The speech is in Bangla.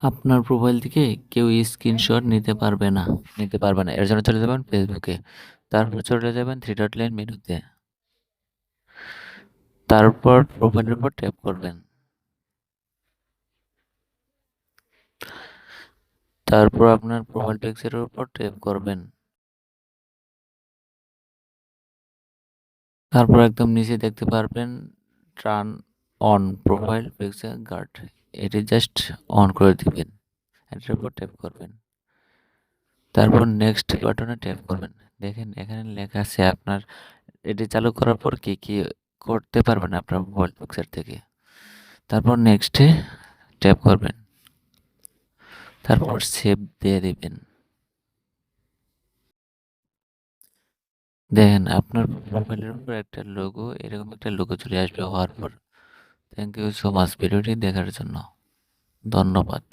আপনার প্রোফাইল থেকে কেউ স্ক্রিনশট নিতে পারবে না। এর জন্য চলে যাবেন ফেসবুকে। তারপর চলে যাবেন থ্রি ডট লাইন মেনুতে। তারপর প্রোফাইলের উপর ট্যাপ করবেন। তারপর আপনার প্রোফাইল পিকচারের উপর ট্যাপ করবেন। তারপর একদম নিচে দেখতে পারবেন turn on profile picture guard. এটি জাস্ট অন করে দিবেন। এটার উপর ট্যাপ করবেন। তারপর নেক্সট বাটনে ট্যাপ করবেন। দেখেন এখানে লেখা আছে আপনার এটি চালু করার পর কি কি করতে পারবেন আপনার মোবাইল পিকচার থেকে। তারপর নেক্সটে ট্যাপ করবেন। তারপর সেভ দিয়ে দিবেন। দেখেন আপনার প্রোফাইলের উপর একটা লোগো, এরকম একটা লোগো চলে আসবে হওয়ার পর। থ্যাংক ইউ সো মাচ ভিডিওটি দেখার জন্য। ধন্যবাদ।